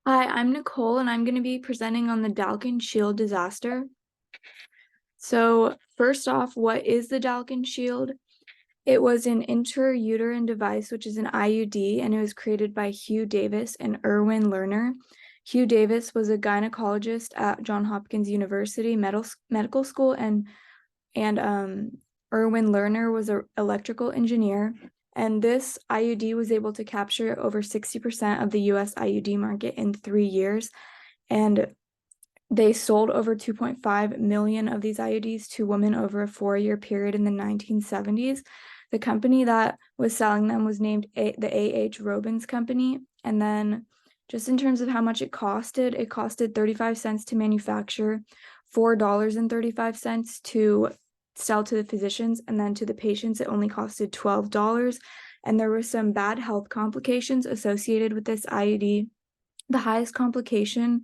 Hi, I'm Nicole, and I'm going to be presenting on the Dalkon Shield disaster. So, first off, what is the Dalkon Shield? It was an intrauterine device, which is an IUD, and it was created by Hugh Davis and Erwin Lerner. Hugh Davis was a gynecologist at Johns Hopkins University Medical School, and Erwin Lerner was an electrical engineer. And this IUD was able to capture over 60% of the US IUD market in 3 years. And they sold over 2.5 million of these IUDs to women over a 4-year period in the 1970s. The company that was selling them was named the A.H. Robins Company. And then just in terms of how much it costed 35 cents to manufacture, $4.35 to sell to the physicians, and then to the patients it only costed $12. And there were some bad health complications associated with this IUD. The highest complication,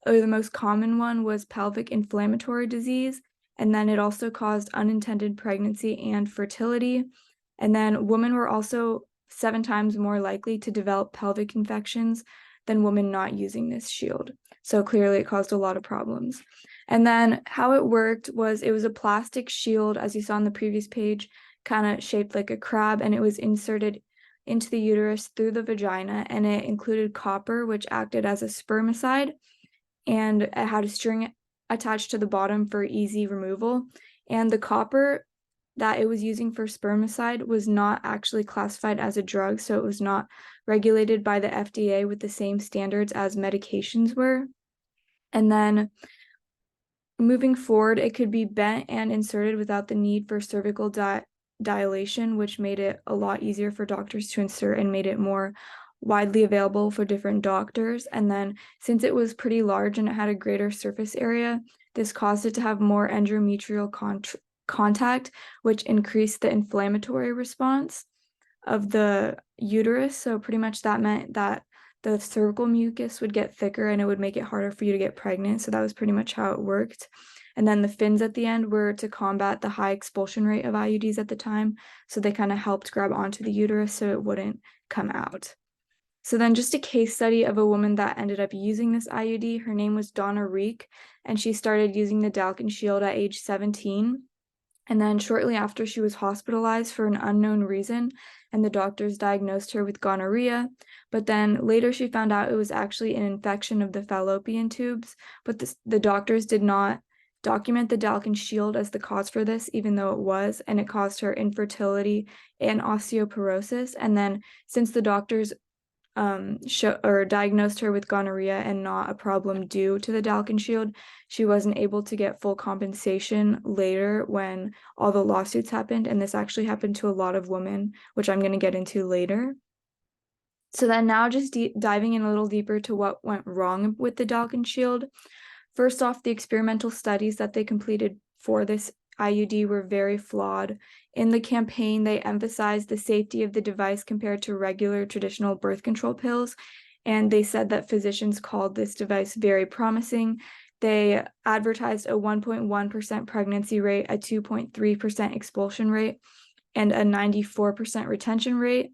or the most common one, was pelvic inflammatory disease, and then it also caused unintended pregnancy and fertility. And then women were also 7 times more likely to develop pelvic infections than women not using this shield. So clearly it caused a lot of problems. And then how it worked was it was a plastic shield, as you saw on the previous page, kind of shaped like a crab, and it was inserted into the uterus through the vagina, and it included copper, which acted as a spermicide, and it had a string attached to the bottom for easy removal. And the copper that it was using for spermicide was not actually classified as a drug, so it was not regulated by the FDA with the same standards as medications were. And then moving forward, it could be bent and inserted without the need for cervical dilation, which made it a lot easier for doctors to insert and made it more widely available for different doctors. And then since it was pretty large and it had a greater surface area, this caused it to have more endometrial contact, which increased the inflammatory response of the uterus. So pretty much that meant that the cervical mucus would get thicker and it would make it harder for you to get pregnant. So that was pretty much how it worked. And then the fins at the end were to combat the high expulsion rate of IUDs at the time. So they kind of helped grab onto the uterus so it wouldn't come out. So then just a case study of a woman that ended up using this IUD. Her name was Donna Reek, and she started using the Dalkon Shield at age 17. And then shortly after, she was hospitalized for an unknown reason, and the doctors diagnosed her with gonorrhea. But then later she found out it was actually an infection of the fallopian tubes, but the doctors did not document the Dalkon Shield as the cause for this, even though it was, and it caused her infertility and osteoporosis. And then since the doctors diagnosed her with gonorrhea and not a problem due to the Dalkon Shield, she wasn't able to get full compensation later when all the lawsuits happened, and this actually happened to a lot of women, which I'm going to get into later. So then now just diving in a little deeper to what went wrong with the Dalkon Shield. First off, the experimental studies that they completed for this IUD were very flawed. In the campaign, they emphasized the safety of the device compared to regular traditional birth control pills, and they said that physicians called this device very promising. They advertised a 1.1% pregnancy rate, a 2.3% expulsion rate, and a 94% retention rate.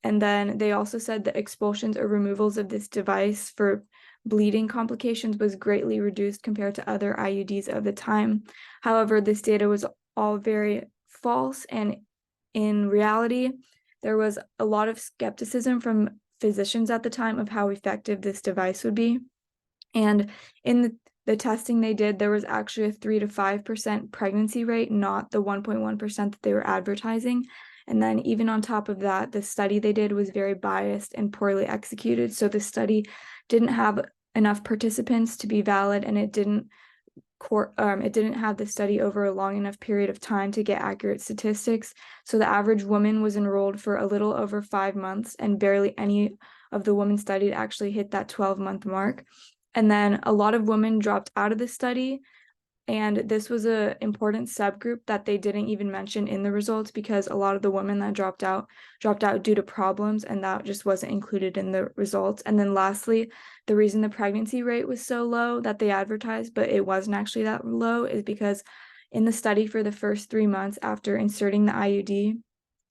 And then they also said that expulsions or removals of this device for bleeding complications was greatly reduced compared to other IUDs of the time. However, this data was all very false, and in reality, there was a lot of skepticism from physicians at the time of how effective this device would be. And in the testing they did, there was actually a 3 to 5% pregnancy rate, not the 1.1% that they were advertising. And then even on top of that, the study they did was very biased and poorly executed. So the study didn't have enough participants to be valid, and it didn't have the study over a long enough period of time to get accurate statistics. So the average woman was enrolled for a little over 5 months, and barely any of the women studied actually hit that 12-month mark. And then a lot of women dropped out of the study, and this was an important subgroup that they didn't even mention in the results, because a lot of the women that dropped out due to problems, and that just wasn't included in the results. And then lastly, the reason the pregnancy rate was so low that they advertised, but it wasn't actually that low, is because in the study for the first 3 months after inserting the IUD,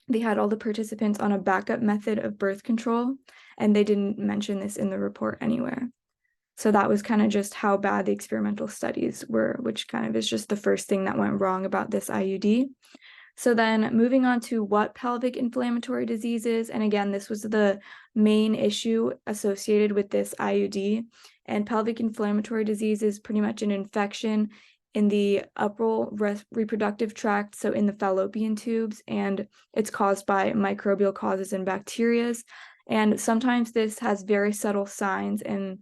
they had all the participants on a backup method of birth control, and they didn't mention this in the report anywhere. So that was kind of just how bad the experimental studies were, which kind of is just the first thing that went wrong about this IUD. So then moving on to what pelvic inflammatory disease is, and again, this was the main issue associated with this IUD. And pelvic inflammatory disease is pretty much an infection in the upper reproductive tract, so in the fallopian tubes, and it's caused by microbial causes and bacteria. And sometimes this has very subtle signs, and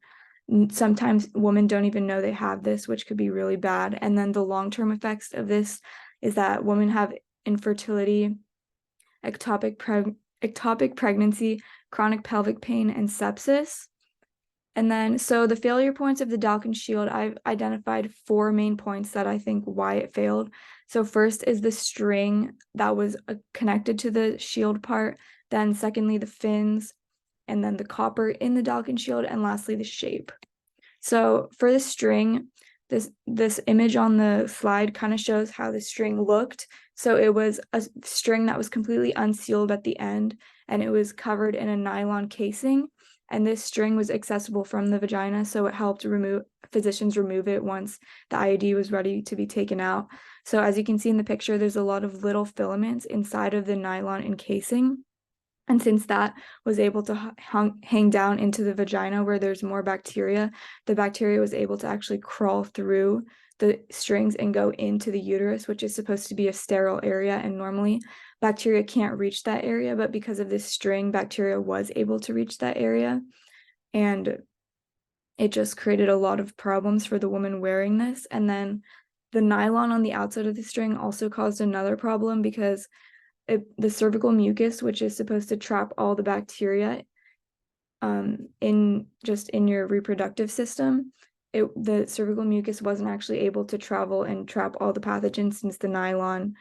sometimes women don't even know they have this, which could be really bad. And then the long-term effects of this is that women have infertility, ectopic pregnancy, chronic pelvic pain, and sepsis. And then, so the failure points of the Dalkon Shield, I've identified 4 main points that I think why it failed. So first is the string that was connected to the shield part. Then secondly, the fins, and then the copper in the Dalkon Shield, and lastly, the shape. So for the string, this image on the slide kind of shows how the string looked. So it was a string that was completely unsealed at the end, and it was covered in a nylon casing. And this string was accessible from the vagina, so it helped physicians remove it once the IUD was ready to be taken out. So as you can see in the picture, there's a lot of little filaments inside of the nylon encasing. And since that was able to hang down into the vagina where there's more bacteria, the bacteria was able to actually crawl through the strings and go into the uterus, which is supposed to be a sterile area. And normally bacteria can't reach that area, but because of this string, bacteria was able to reach that area. And it just created a lot of problems for the woman wearing this. And then the nylon on the outside of the string also caused another problem because the cervical mucus, which is supposed to trap all the bacteria in your reproductive system, the cervical mucus wasn't actually able to travel and trap all the pathogens since the nylon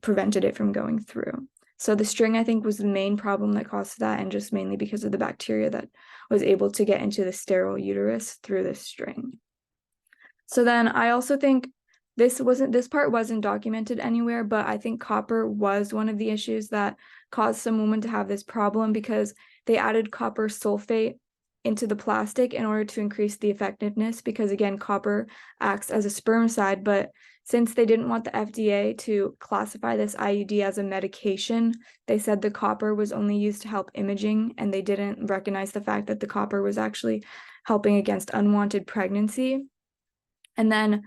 prevented it from going through. So the string, I think, was the main problem that caused that, and just mainly because of the bacteria that was able to get into the sterile uterus through this string. So then I also think this part wasn't documented anywhere, but I think copper was one of the issues that caused some women to have this problem, because they added copper sulfate into the plastic in order to increase the effectiveness, because again, copper acts as a spermicide. But since they didn't want the FDA to classify this IUD as a medication, they said the copper was only used to help imaging, and they didn't recognize the fact that the copper was actually helping against unwanted pregnancy. And then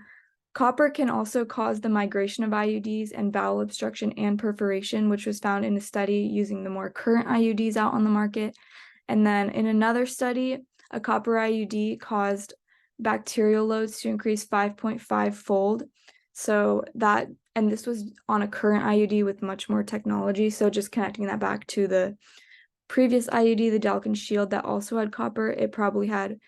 copper can also cause the migration of IUDs and bowel obstruction and perforation, which was found in a study using the more current IUDs out on the market. And then in another study, a copper IUD caused bacterial loads to increase 5.5-fold. So that, and this was on a current IUD with much more technology. So just connecting that back to the previous IUD, the Dalkon Shield, that also had copper, it probably had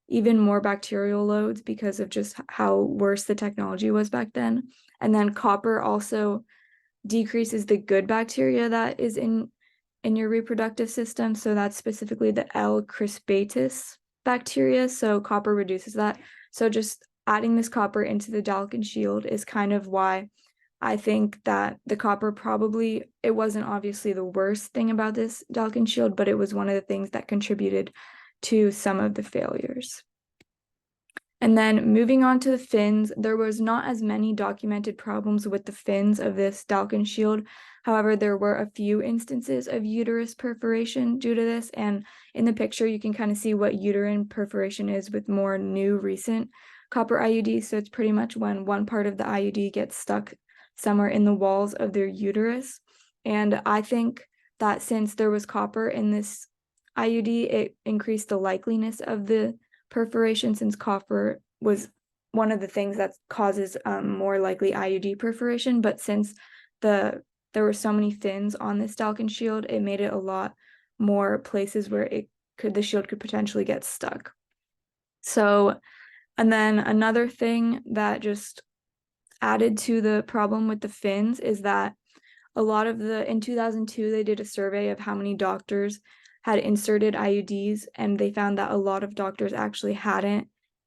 even more bacterial loads because of just how worse the technology was back then. And then copper also decreases the good bacteria that is in your reproductive system. So that's specifically the L. crispatus bacteria. So copper reduces that. So just adding this copper into the Dalkon Shield is kind of why I think that the copper probably, it wasn't obviously the worst thing about this Dalkon Shield, but it was one of the things that contributed to some of the failures. And then moving on to the fins, there was not as many documented problems with the fins of this Dalkon Shield. However, there were a few instances of uterus perforation due to this. And in the picture, you can kind of see what uterine perforation is with more new recent copper IUDs. So it's pretty much when one part of the IUD gets stuck somewhere in the walls of their uterus. And I think that since there was copper in this IUD, it increased the likeliness of the perforation, since copper was one of the things that causes more likely IUD perforation. But since there were so many fins on this Dalkon Shield, it made it a lot more places where the shield could potentially get stuck. So, and then another thing that just added to the problem with the fins is that in 2002, they did a survey of how many doctors had inserted IUDs, and they found that a lot of doctors actually hadn't,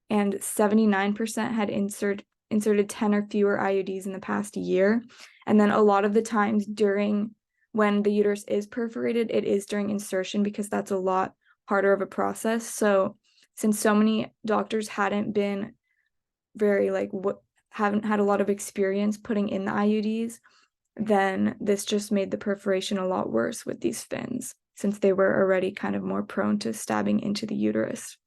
and 79% had inserted 10 or fewer IUDs in the past year. And then a lot of the times when the uterus is perforated, it is during insertion, because that's a lot harder of a process. So since so many doctors hadn't been very haven't had a lot of experience putting in the IUDs, then this just made the perforation a lot worse with these fins, since they were already kind of more prone to stabbing into the uterus.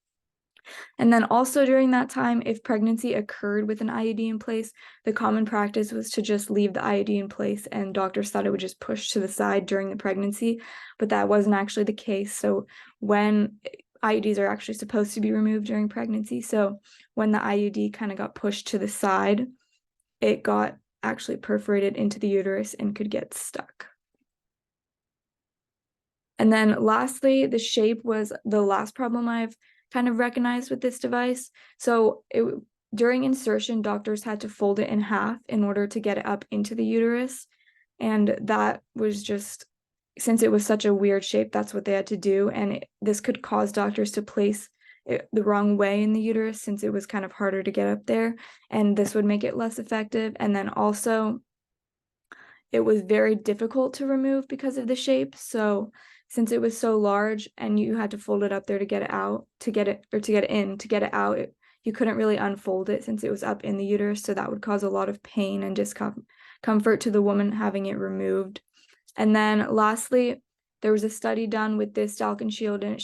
And then also during that time, if pregnancy occurred with an IUD in place, the common practice was to just leave the IUD in place, and doctors thought it would just push to the side during the pregnancy, but that wasn't actually the case. So when IUDs are actually supposed to be removed during pregnancy, so when the IUD kind of got pushed to the side, it got actually perforated into the uterus and could get stuck. And then lastly, the shape was the last problem I've kind of recognized with this device. So during insertion, doctors had to fold it in half in order to get it up into the uterus. And that was just, since it was such a weird shape, that's what they had to do. And this could cause doctors to place it the wrong way in the uterus, since it was kind of harder to get up there. And this would make it less effective. And then also, it was very difficult to remove because of the shape. So since it was so large and you had to fold it up there to get it out, to get it out, you couldn't really unfold it since it was up in the uterus. So that would cause a lot of pain and discomfort to the woman having it removed. And then lastly, there was a study done with this Dalkon Shield, and it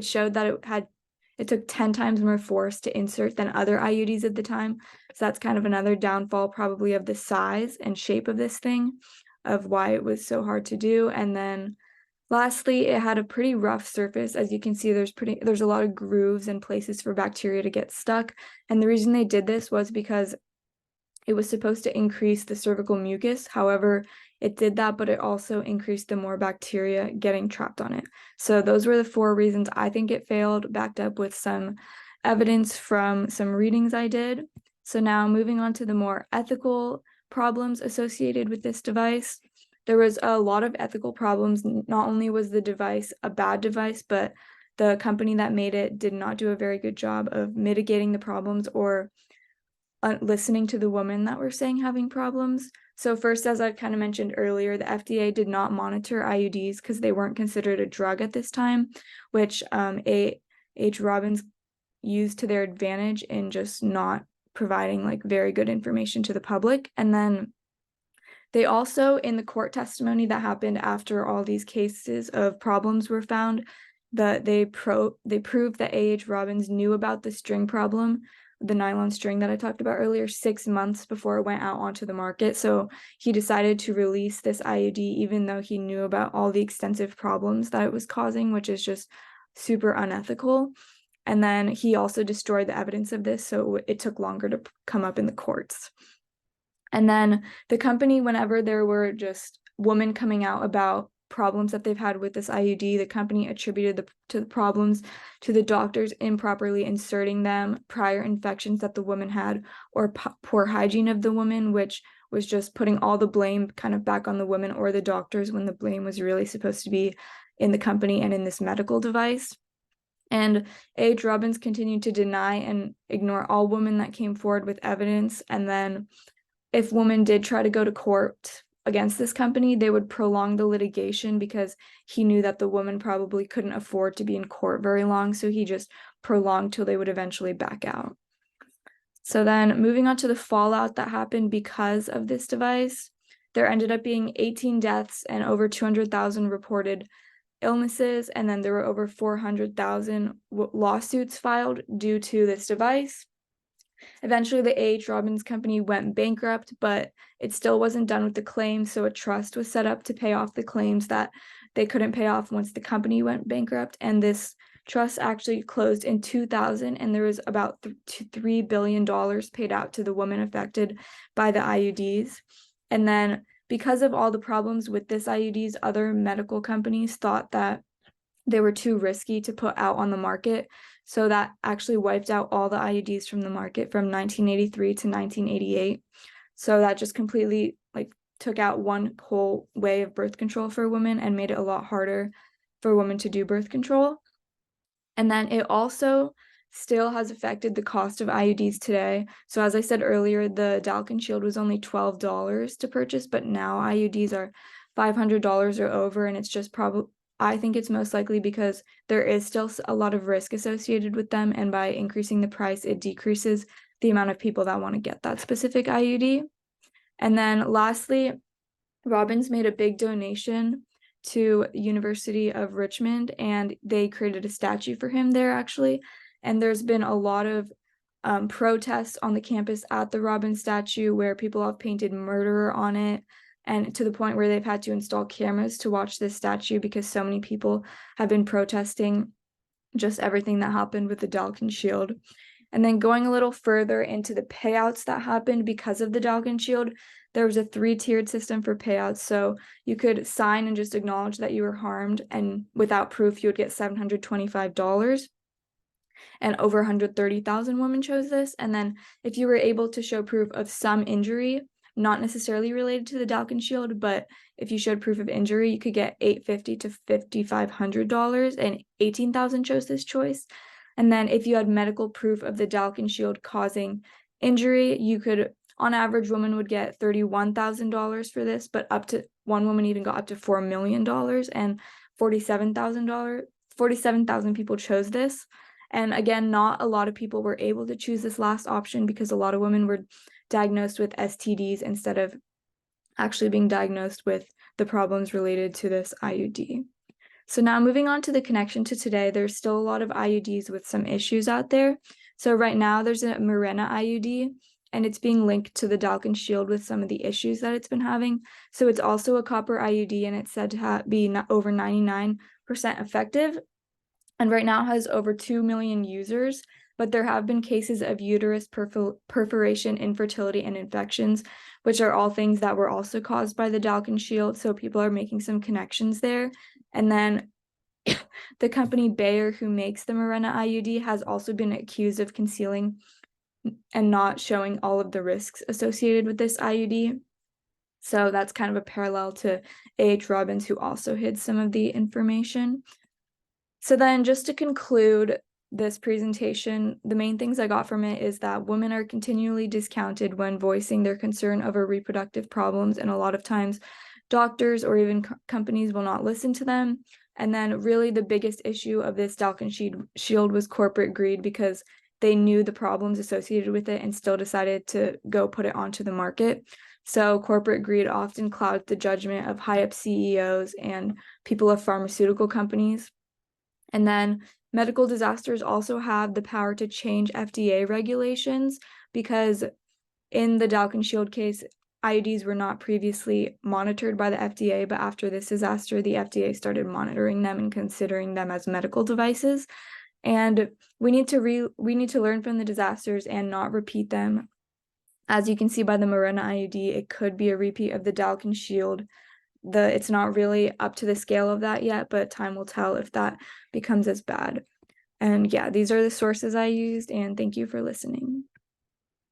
showed that it took 10 times more force to insert than other IUDs at the time. So that's kind of another downfall probably of the size and shape of this thing, of why it was so hard to do. And then lastly, it had a pretty rough surface. As you can see, there's a lot of grooves and places for bacteria to get stuck. And the reason they did this was because it was supposed to increase the cervical mucus. However, it did that, but it also increased the more bacteria getting trapped on it. So those were the 4 reasons I think it failed, backed up with some evidence from some readings I did. So now moving on to the more ethical problems associated with this device. There was a lot of ethical problems. Not only was the device a bad device, but the company that made it did not do a very good job of mitigating the problems or listening to the women that were saying having problems. So first, as I kind of mentioned earlier, the FDA did not monitor IUDs because they weren't considered a drug at this time, which A.H. Robbins used to their advantage in just not providing very good information to the public. And then they also, in the court testimony that happened after all these cases of problems were found, they proved that A.H. Robbins knew about the string problem, the nylon string that I talked about earlier, 6 months before it went out onto the market. So he decided to release this IUD even though he knew about all the extensive problems that it was causing, which is just super unethical. And then he also destroyed the evidence of this, so it took longer to come up in the courts. And then the company, whenever there were just women coming out about problems that they've had with this IUD, the company attributed the problems to the doctors improperly inserting them, prior infections that the woman had, or poor hygiene of the woman, which was just putting all the blame kind of back on the women or the doctors when the blame was really supposed to be in the company and in this medical device. And A.H. Robbins continued to deny and ignore all women that came forward with evidence. And then if women did try to go to court against this company, they would prolong the litigation because he knew that the woman probably couldn't afford to be in court very long, so he just prolonged till they would eventually back out. So then moving on to the fallout that happened because of this device, there ended up being 18 deaths and over 200,000 reported illnesses, and then there were over 400,000 lawsuits filed due to this device. Eventually, the A.H. Robbins company went bankrupt, but it still wasn't done with the claims, so a trust was set up to pay off the claims that they couldn't pay off once the company went bankrupt, and this trust actually closed in 2000, and there was about $3 billion paid out to the women affected by the IUDs. And then because of all the problems with this IUDs, other medical companies thought that they were too risky to put out on the market. So that actually wiped out all the IUDs from the market from 1983 to 1988. So that just completely took out one whole way of birth control for women and made it a lot harder for women to do birth control. And then it also still has affected the cost of IUDs today. So as I said earlier, the Dalkon Shield was only $12 to purchase, but now IUDs are $500 or over, and it's just probably I think it's most likely because there is still a lot of risk associated with them, and by increasing the price, it decreases the amount of people that want to get that specific IUD. And then lastly, Robbins made a big donation to University of Richmond, and they created a statue for him there actually. And there's been a lot of protests on the campus at the Robbins statue where people have painted murderer on it, and to the point where they've had to install cameras to watch this statue because so many people have been protesting just everything that happened with the Dalkon Shield. And then going a little further into the payouts that happened because of the Dalkon Shield, there was a 3-tiered system for payouts. So you could sign and just acknowledge that you were harmed, and without proof, you would get $725. And over 130,000 women chose this. And then if you were able to show proof of some injury, not necessarily related to the Dalkon Shield, but if you showed proof of injury, you could get $850 to $5,500, and 18,000 chose this choice. And then if you had medical proof of the Dalkon Shield causing injury, you could, on average, women would get $31,000 for this, but up to one woman even got up to $4 million, and $47,000 people chose this. And again, not a lot of people were able to choose this last option because a lot of women were diagnosed with STDs instead of actually being diagnosed with the problems related to this IUD. So now moving on to the connection to today, there's still a lot of IUDs with some issues out there. So right now there's a Mirena IUD, and it's being linked to the Dalkon Shield with some of the issues that it's been having. So it's also a copper IUD, and it's said to be over 99% effective, and right now has over 2 million users, but there have been cases of uterus perforation, infertility, and infections, which are all things that were also caused by the Dalkon Shield, so people are making some connections there. And then the company Bayer, who makes the Mirena IUD, has also been accused of concealing and not showing all of the risks associated with this IUD. So that's kind of a parallel to A.H. Robbins, who also hid some of the information. So then just to conclude this presentation, the main things I got from it is that women are continually discounted when voicing their concern over reproductive problems, and a lot of times doctors or even companies will not listen to them. And then really the biggest issue of this Dalkon Shield was corporate greed, because they knew the problems associated with it and still decided to go put it onto the market. So corporate greed often clouds the judgment of high-up CEOs and people of pharmaceutical companies. And then medical disasters also have the power to change FDA regulations, because in the Dalkon Shield case, IUDs were not previously monitored by the FDA, but after this disaster, the FDA started monitoring them and considering them as medical devices. And we need to learn from the disasters and not repeat them. As you can see by the Mirena IUD, it could be a repeat of the Dalkon Shield. It's not really up to the scale of that yet, but time will tell if that becomes as bad. And yeah, these are the sources I used, and thank you for listening.